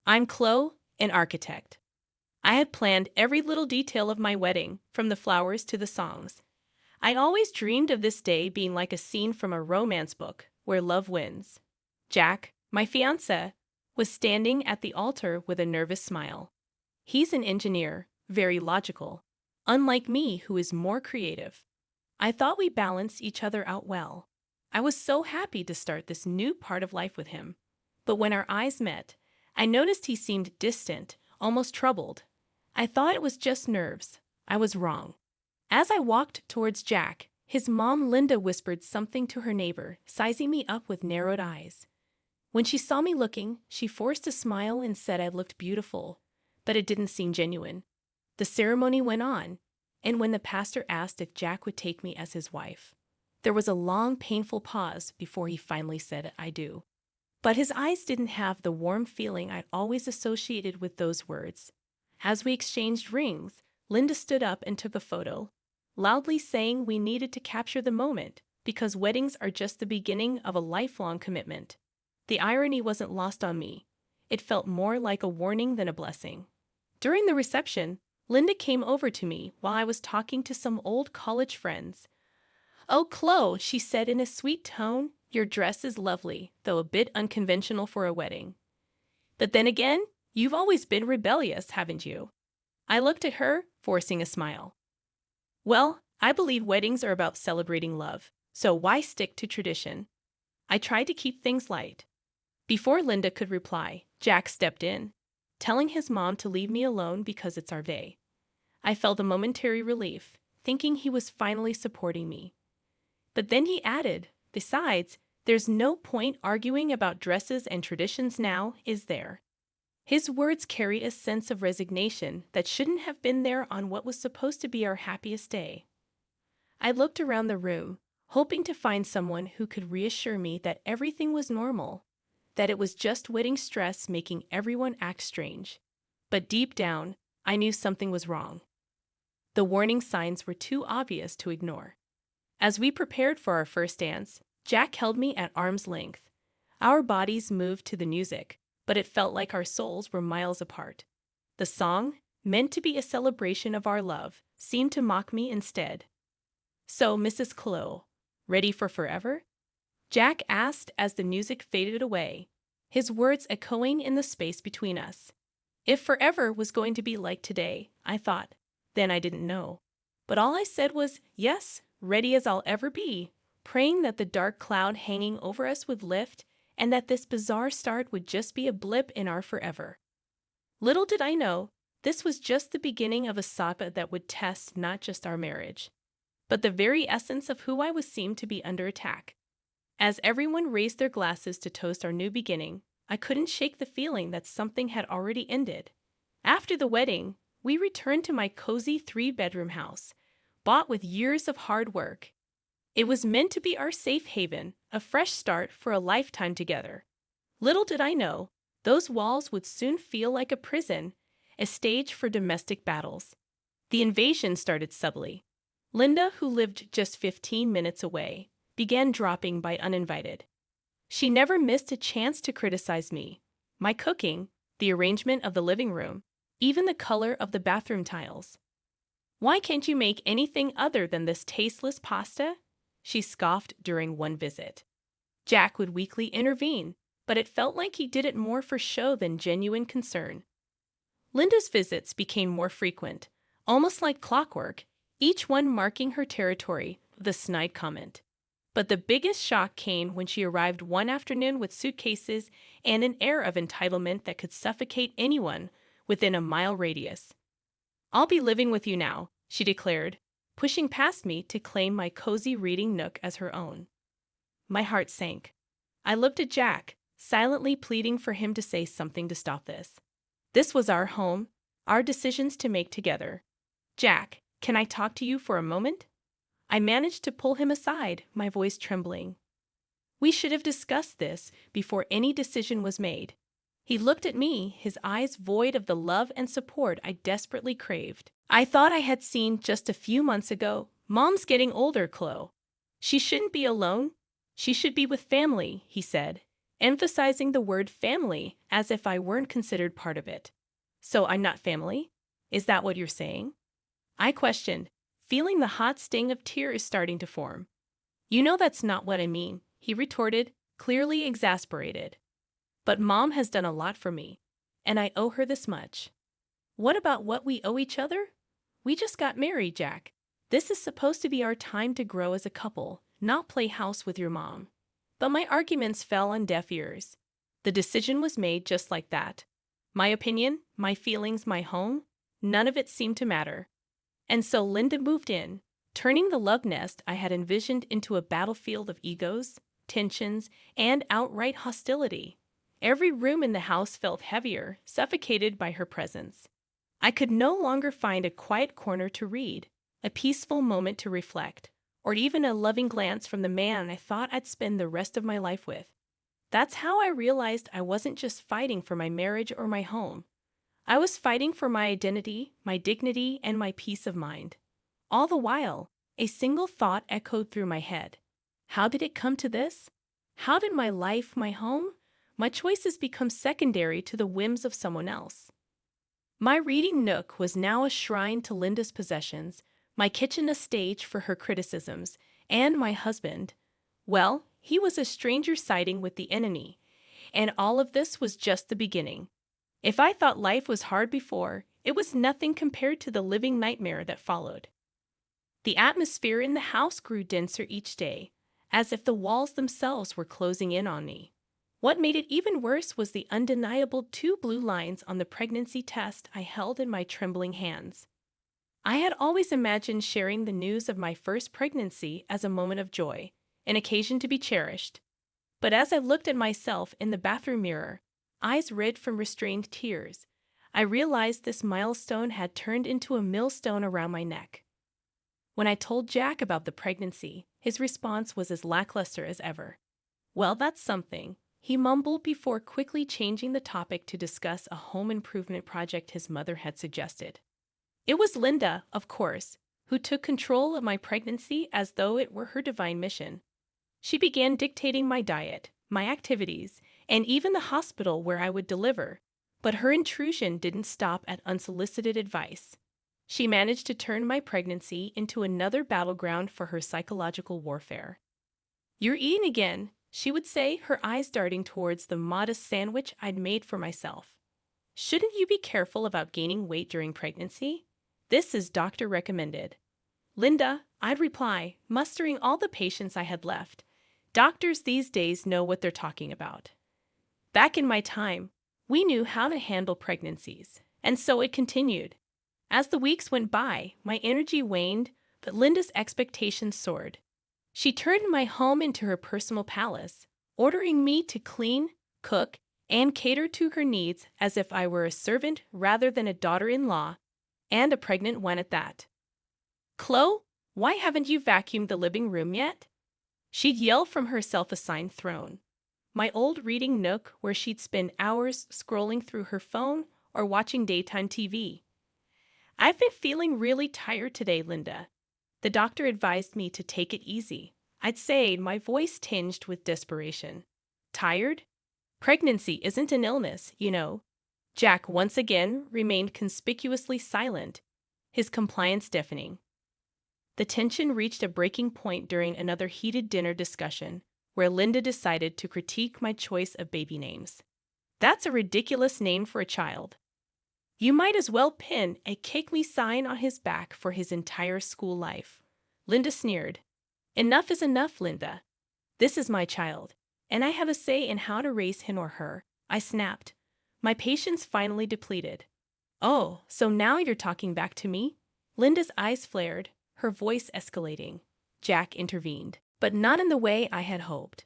I'm Chloe, an architect. I had planned every little detail of my wedding, from the flowers to the songs. I always dreamed of this day being like a scene from a romance book where love wins. Jack, my fiancé, was standing at the altar with a nervous smile. He's an engineer, very logical, unlike me, who is more creative. I thought we balanced each other out well. I was so happy to start this new part of life with him. But when our eyes met, I noticed he seemed distant, almost troubled. I thought it was just nerves. I was wrong. As I walked towards Jack, his mom Linda whispered something to her neighbor, sizing me up with narrowed eyes. When she saw me looking, she forced a smile and said I looked beautiful, but it didn't seem genuine. The ceremony went on, and when the pastor asked if Jack would take me as his wife, there was a long, painful pause before he finally said, "I do." But his eyes didn't have the warm feeling I'd always associated with those words. As we exchanged rings, Linda stood up and took a photo, loudly saying we needed to capture the moment because weddings are just the beginning of a lifelong commitment. The irony wasn't lost on me. It felt more like a warning than a blessing. During the reception, Linda came over to me while I was talking to some old college friends. "Oh, Chloe," she said in a sweet tone, "your dress is lovely, though a bit unconventional for a wedding. But then again, you've always been rebellious, haven't you?" I looked at her, forcing a smile. "Well, I believe weddings are about celebrating love, so why stick to tradition?" I tried to keep things light. Before Linda could reply, Jack stepped in, telling his mom to leave me alone because it's our day. I felt a momentary relief, thinking he was finally supporting me. But then he added, "Besides, there's no point arguing about dresses and traditions now, is there?" His words carried a sense of resignation that shouldn't have been there on what was supposed to be our happiest day. I looked around the room, hoping to find someone who could reassure me that everything was normal, that it was just wedding stress making everyone act strange. But deep down, I knew something was wrong. The warning signs were too obvious to ignore. As we prepared for our first dance, Jack held me at arm's length. Our bodies moved to the music, but it felt like our souls were miles apart. The song, meant to be a celebration of our love, seemed to mock me instead. "So, Mrs. Chloe, ready for forever?" Jack asked as the music faded away, his words echoing in the space between us. If forever was going to be like today, I thought, then I didn't know. But all I said was, "Yes, ready as I'll ever be," praying that the dark cloud hanging over us would lift and that this bizarre start would just be a blip in our forever. Little did I know, this was just the beginning of a saga that would test not just our marriage, but the very essence of who I was seemed to be under attack. As everyone raised their glasses to toast our new beginning, I couldn't shake the feeling that something had already ended. After the wedding, we returned to my cozy 3-bedroom house, bought with years of hard work. It was meant to be our safe haven, a fresh start for a lifetime together. Little did I know, those walls would soon feel like a prison, a stage for domestic battles. The invasion started subtly. Linda, who lived just 15 minutes away, began dropping by uninvited. She never missed a chance to criticize me, my cooking, the arrangement of the living room, even the color of the bathroom tiles. "Why can't you make anything other than this tasteless pasta?" she scoffed during one visit. Jack would weakly intervene, but it felt like he did it more for show than genuine concern. Linda's visits became more frequent, almost like clockwork, each one marking her territory with a snide comment. But the biggest shock came when she arrived one afternoon with suitcases and an air of entitlement that could suffocate anyone within a mile radius. "I'll be living with you now," she declared, pushing past me to claim my cozy reading nook as her own. My heart sank. I looked at Jack, silently pleading for him to say something to stop this. This was our home, our decisions to make together. "Jack, can I talk to you for a moment?" I managed to pull him aside, my voice trembling. "We should have discussed this before any decision was made." He looked at me, his eyes void of the love and support I desperately craved. "I thought I had seen just a few months ago. Mom's getting older, Chloe. She shouldn't be alone. She should be with family," he said, emphasizing the word family as if I weren't considered part of it. So I'm not family? Is that what you're saying? I questioned, feeling the hot sting of tears starting to form. You know that's not what I mean, he retorted, clearly exasperated. But Mom has done a lot for me, and I owe her this much. What about what we owe each other? We just got married, Jack. This is supposed to be our time to grow as a couple, not play house with your mom. But my arguments fell on deaf ears. The decision was made just like that. My opinion, my feelings, my home, none of it seemed to matter. And so Linda moved in, turning the love nest I had envisioned into a battlefield of egos, tensions, and outright hostility. Every room in the house felt heavier, suffocated by her presence. I could no longer find a quiet corner to read, a peaceful moment to reflect, or even a loving glance from the man I thought I'd spend the rest of my life with. That's how I realized I wasn't just fighting for my marriage or my home. I was fighting for my identity, my dignity, and my peace of mind. All the while, a single thought echoed through my head. How did it come to this? How did my life, my home, my choices become secondary to the whims of someone else? My reading nook was now a shrine to Linda's possessions, my kitchen a stage for her criticisms, and my husband, well, he was a stranger siding with the enemy, and all of this was just the beginning. If I thought life was hard before, it was nothing compared to the living nightmare that followed. The atmosphere in the house grew denser each day, as if the walls themselves were closing in on me. What made it even worse was the undeniable 2 blue lines on the pregnancy test I held in my trembling hands. I had always imagined sharing the news of my first pregnancy as a moment of joy, an occasion to be cherished. But as I looked at myself in the bathroom mirror, eyes red from restrained tears, I realized this milestone had turned into a millstone around my neck. When I told Jack about the pregnancy, his response was as lackluster as ever. Well, that's something, he mumbled before quickly changing the topic to discuss a home improvement project his mother had suggested. It was Linda, of course, who took control of my pregnancy as though it were her divine mission. She began dictating my diet, my activities, and even the hospital where I would deliver, but her intrusion didn't stop at unsolicited advice. She managed to turn my pregnancy into another battleground for her psychological warfare. "You're eating again," she would say, her eyes darting towards the modest sandwich I'd made for myself. "Shouldn't you be careful about gaining weight during pregnancy? This is doctor recommended." "Linda," I'd reply, mustering all the patience I had left, "doctors these days know what they're talking about." Back in my time, we knew how to handle pregnancies, and so it continued. As the weeks went by, my energy waned, but Linda's expectations soared. She turned my home into her personal palace, ordering me to clean, cook, and cater to her needs as if I were a servant rather than a daughter-in-law, and a pregnant one at that. "Chloe, why haven't you vacuumed the living room yet?" She'd yell from her self-assigned throne, my old reading nook where she'd spend hours scrolling through her phone or watching daytime TV. "I've been feeling really tired today, Linda. The doctor advised me to take it easy," I'd say, my voice tinged with desperation. "Tired? Pregnancy isn't an illness, you know." Jack once again remained conspicuously silent, his compliance deafening. The tension reached a breaking point during another heated dinner discussion, where Linda decided to critique my choice of baby names. "That's a ridiculous name for a child. You might as well pin a 'kick me' sign on his back for his entire school life." Linda sneered. "Enough is enough, Linda. This is my child, and I have a say in how to raise him or her," I snapped, my patience finally depleted. "Oh, so now you're talking back to me?" Linda's eyes flared, her voice escalating. Jack intervened, but not in the way I had hoped.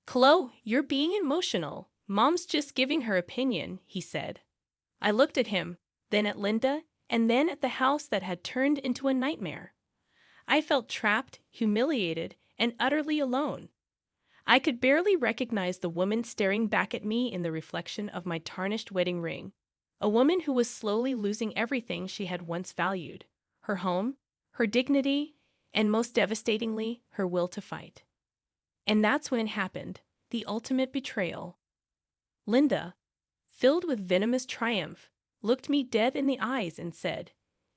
"Chloe, you're being emotional. Mom's just giving her opinion," he said. I looked at him, then at Linda, and then at the house that had turned into a nightmare. I felt trapped, humiliated, and utterly alone. I could barely recognize the woman staring back at me in the reflection of my tarnished wedding ring, a woman who was slowly losing everything she had once valued: her home, her dignity, and most devastatingly, her will to fight. And that's when it happened. the ultimate betrayal. Linda, filled with venomous triumph, looked me dead in the eyes and said,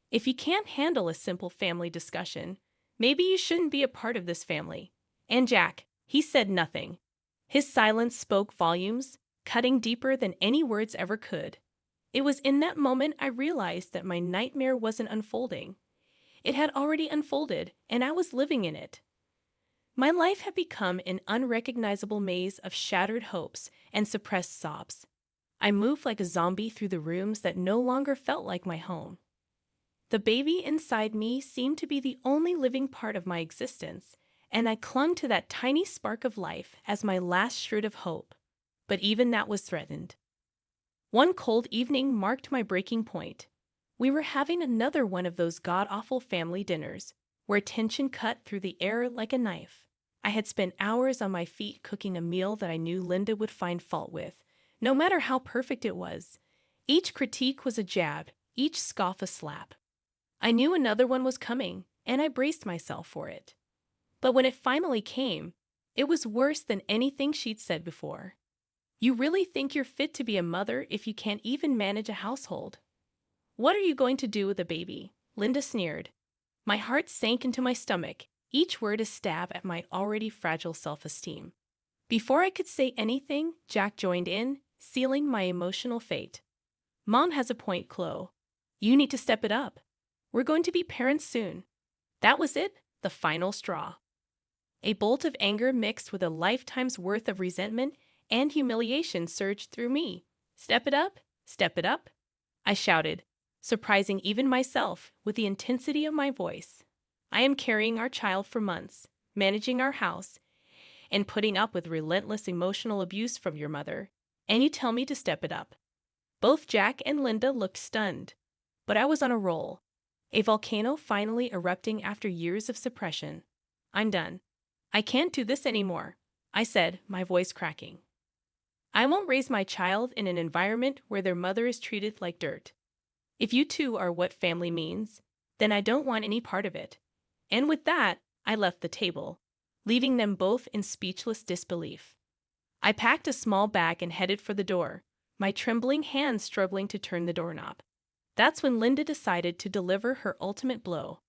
"If you can't handle a simple family discussion, maybe you shouldn't be a part of this family." And Jack, he said nothing. His silence spoke volumes, cutting deeper than any words ever could. It was in that moment I realized that my nightmare wasn't unfolding. It had already unfolded, and I was living in it. My life had become an unrecognizable maze of shattered hopes and suppressed sobs. I moved like a zombie through the rooms that no longer felt like my home. The baby inside me seemed to be the only living part of my existence, and I clung to that tiny spark of life as my last shred of hope. But even that was threatened. One cold evening marked my breaking point. We were having another one of those god-awful family dinners, where tension cut through the air like a knife. I had spent hours on my feet cooking a meal that I knew Linda would find fault with, no matter how perfect it was. Each critique was a jab, each scoff a slap. I knew another one was coming, and I braced myself for it. But when it finally came, it was worse than anything she'd said before. "You really think you're fit to be a mother if you can't even manage a household? What are you going to do with a baby?" Linda sneered. My heart sank into my stomach, each word a stab at my already fragile self-esteem. Before I could say anything, Jack joined in, sealing my emotional fate. "Mom has a point, Chloe. You need to step it up. We're going to be parents soon." That was it, the final straw. A bolt of anger mixed with a lifetime's worth of resentment and humiliation surged through me. "Step it up? Step it up?" I shouted, surprising even myself with the intensity of my voice. "I am carrying our child for months, managing our house, and putting up with relentless emotional abuse from your mother, and you tell me to step it up." Both Jack and Linda looked stunned, but I was on a roll, a volcano finally erupting after years of suppression. "I'm done. I can't do this anymore," I said, my voice cracking. "I won't raise my child in an environment where their mother is treated like dirt. If you two are what family means, then I don't want any part of it." And with that, I left the table, leaving them both in speechless disbelief. I packed a small bag and headed for the door, my trembling hands struggling to turn the doorknob. That's when Linda decided to deliver her ultimate blow.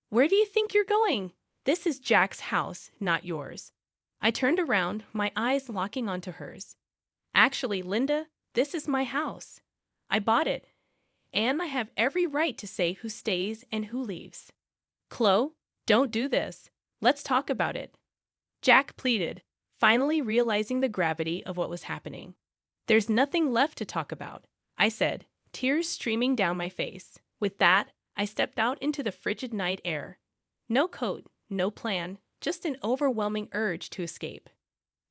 "Where do you think you're going? This is Jack's house, not yours." I turned around, my eyes locking onto hers. "Actually, Linda, this is my house. I bought it, and I have every right to say who stays and who leaves." "Chloe, don't do this. Let's talk about it," Jack pleaded, finally realizing the gravity of what was happening. "There's nothing left to talk about," I said, tears streaming down my face. With that, I stepped out into the frigid night air. No coat, no plan, just an overwhelming urge to escape.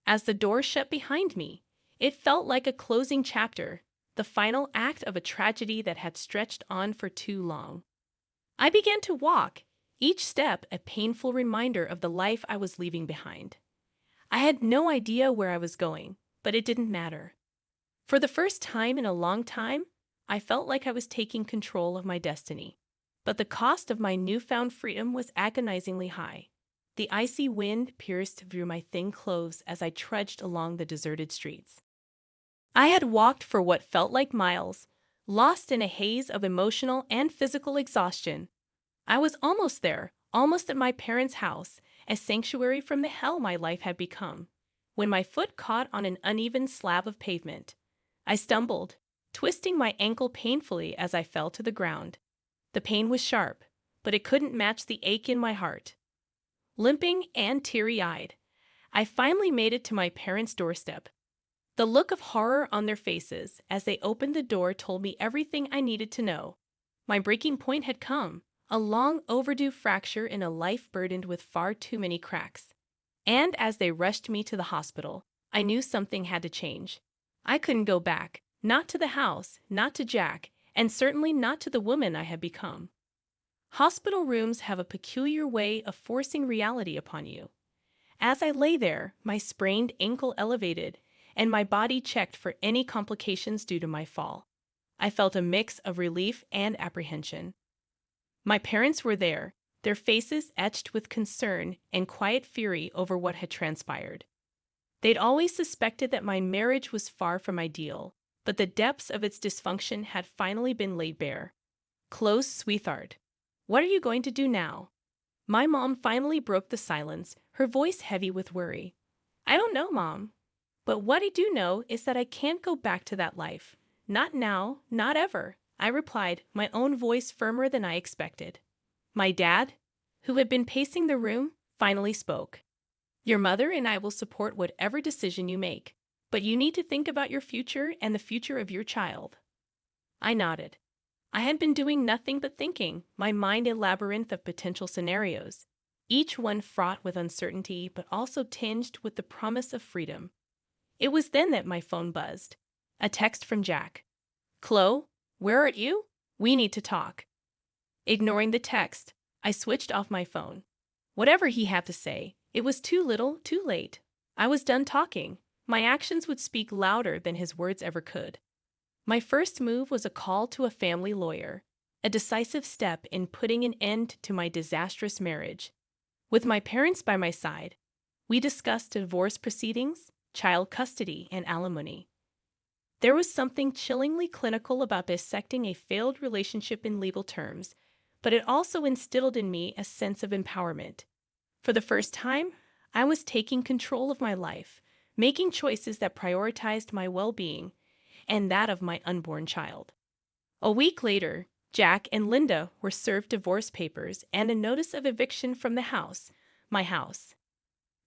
As the door shut behind me, it felt like a closing chapter, the final act of a tragedy that had stretched on for too long. I began to walk, each step a painful reminder of the life I was leaving behind. I had no idea where I was going, but it didn't matter. For the first time in a long time, I felt like I was taking control of my destiny. But the cost of my newfound freedom was agonizingly high. The icy wind pierced through my thin clothes as I trudged along the deserted streets. I had walked for what felt like miles, lost in a haze of emotional and physical exhaustion. I was almost there, almost at my parents' house, a sanctuary from the hell my life had become, when my foot caught on an uneven slab of pavement. I stumbled, twisting my ankle painfully as I fell to the ground. The pain was sharp, but it couldn't match the ache in my heart. Limping and teary-eyed, I finally made it to my parents' doorstep. The look of horror on their faces as they opened the door told me everything I needed to know. My breaking point had come, a long overdue fracture in a life burdened with far too many cracks. And as they rushed me to the hospital, I knew something had to change. I couldn't go back, not to the house, not to Jack, and certainly not to the woman I had become. Hospital rooms have a peculiar way of forcing reality upon you. As I lay there, my sprained ankle elevated, and my body checked for any complications due to my fall, I felt a mix of relief and apprehension. My parents were there, their faces etched with concern and quiet fury over what had transpired. They'd always suspected that my marriage was far from ideal, but the depths of its dysfunction had finally been laid bare. Close, sweetheart. What are you going to do now? My mom finally broke the silence, her voice heavy with worry. I don't know, Mom. But what I do know is that I can't go back to that life. Not now, not ever, I replied, my own voice firmer than I expected. My dad, who had been pacing the room, finally spoke. Your mother and I will support whatever decision you make, but you need to think about your future and the future of your child. I nodded. I had been doing nothing but thinking, my mind a labyrinth of potential scenarios, each one fraught with uncertainty but also tinged with the promise of freedom. It was then that my phone buzzed. A text from Jack. Chloe, where are you? We need to talk. Ignoring the text, I switched off my phone. Whatever he had to say, it was too little, too late. I was done talking. My actions would speak louder than his words ever could. My first move was a call to a family lawyer, a decisive step in putting an end to my disastrous marriage. With my parents by my side, we discussed divorce proceedings, child custody, and alimony. There was something chillingly clinical about dissecting a failed relationship in legal terms, but it also instilled in me a sense of empowerment. For the first time, I was taking control of my life, making choices that prioritized my well-being and that of my unborn child. A week later, Jack and Linda were served divorce papers and a notice of eviction from the house, my house.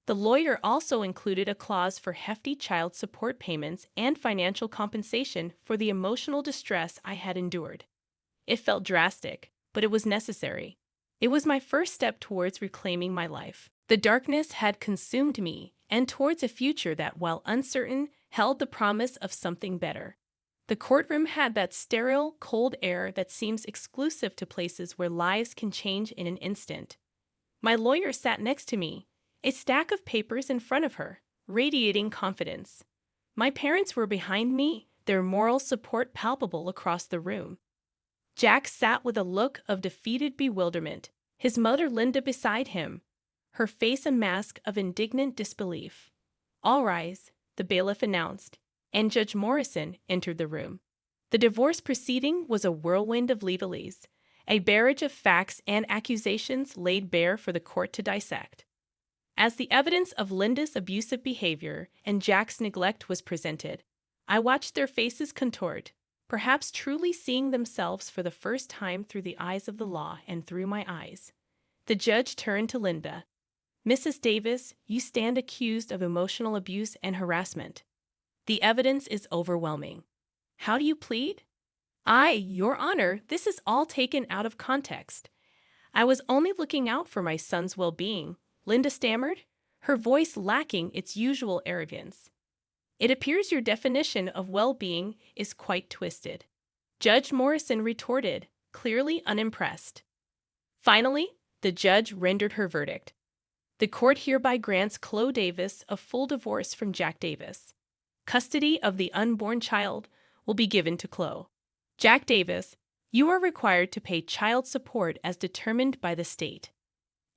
The lawyer also included a clause for hefty child support payments and financial compensation for the emotional distress I had endured. It felt drastic, but it was necessary. It was my first step towards reclaiming my life. The darkness had consumed me, and towards a future that, while uncertain, held the promise of something better. The courtroom had that sterile, cold air that seems exclusive to places where lives can change in an instant. My lawyer sat next to me, a stack of papers in front of her, radiating confidence. My parents were behind me, their moral support palpable across the room. Jack sat with a look of defeated bewilderment, his mother Linda beside him, her face a mask of indignant disbelief. All rise, the bailiff announced, and Judge Morrison entered the room. The divorce proceeding was a whirlwind of legalese, a barrage of facts and accusations laid bare for the court to dissect. As the evidence of Linda's abusive behavior and Jack's neglect was presented, I watched their faces contort, perhaps truly seeing themselves for the first time through the eyes of the law and through my eyes. The judge turned to Linda. Mrs. Davis, you stand accused of emotional abuse and harassment. The evidence is overwhelming. How do you plead? Your Honor, this is all taken out of context. I was only looking out for my son's well-being, Linda stammered, her voice lacking its usual arrogance. It appears your definition of well-being is quite twisted. Judge Morrison retorted, clearly unimpressed. Finally, the judge rendered her verdict. The court hereby grants Chloe Davis a full divorce from Jack Davis. Custody of the unborn child will be given to Chloe. Jack Davis, you are required to pay child support as determined by the state.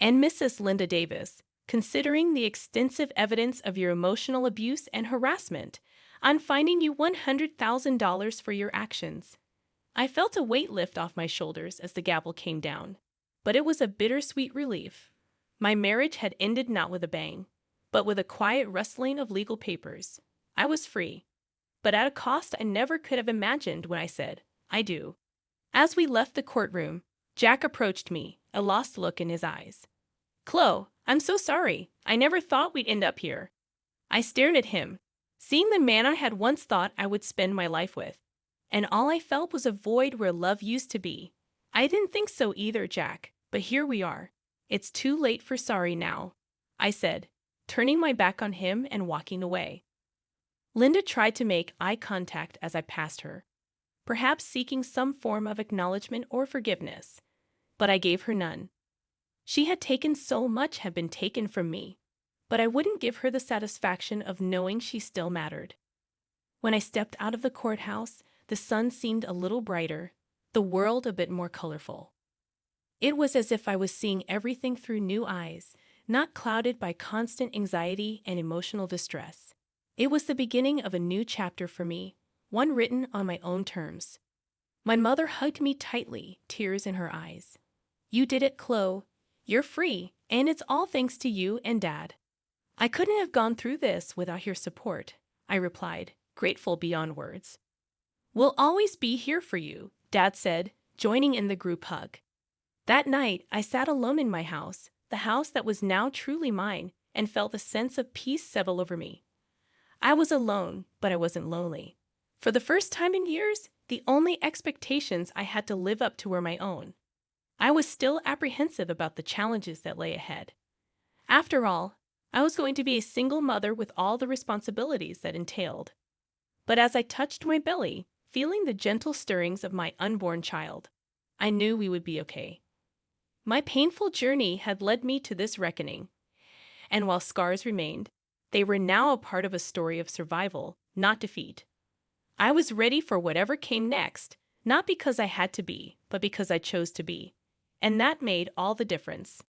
And Mrs. Linda Davis, considering the extensive evidence of your emotional abuse and harassment, I'm fining you $100,000 for your actions. I felt a weight lift off my shoulders as the gavel came down, but it was a bittersweet relief. My marriage had ended not with a bang, but with a quiet rustling of legal papers. I was free, but at a cost I never could have imagined when I said, I do. As we left the courtroom, Jack approached me, a lost look in his eyes. Chloe, I'm so sorry. I never thought we'd end up here. I stared at him, seeing the man I had once thought I would spend my life with, and all I felt was a void where love used to be. I didn't think so either, Jack, but here we are. It's too late for sorry now, I said, turning my back on him and walking away. Linda tried to make eye contact as I passed her, perhaps seeking some form of acknowledgement or forgiveness, but I gave her none. She had taken so much had been taken from me, but I wouldn't give her the satisfaction of knowing she still mattered. When I stepped out of the courthouse, the sun seemed a little brighter, the world a bit more colorful. It was as if I was seeing everything through new eyes, not clouded by constant anxiety and emotional distress. It was the beginning of a new chapter for me, one written on my own terms. My mother hugged me tightly, tears in her eyes. "You did it, Chloe. You're free, and it's all thanks to you and Dad." "I couldn't have gone through this without your support," I replied, grateful beyond words. "We'll always be here for you," Dad said, joining in the group hug. That night, I sat alone in my house, the house that was now truly mine, and felt a sense of peace settle over me. I was alone, but I wasn't lonely. For the first time in years, the only expectations I had to live up to were my own. I was still apprehensive about the challenges that lay ahead. After all, I was going to be a single mother with all the responsibilities that entailed. But as I touched my belly, feeling the gentle stirrings of my unborn child, I knew we would be okay. My painful journey had led me to this reckoning, and while scars remained, they were now a part of a story of survival, not defeat. I was ready for whatever came next, not because I had to be, but because I chose to be. And that made all the difference.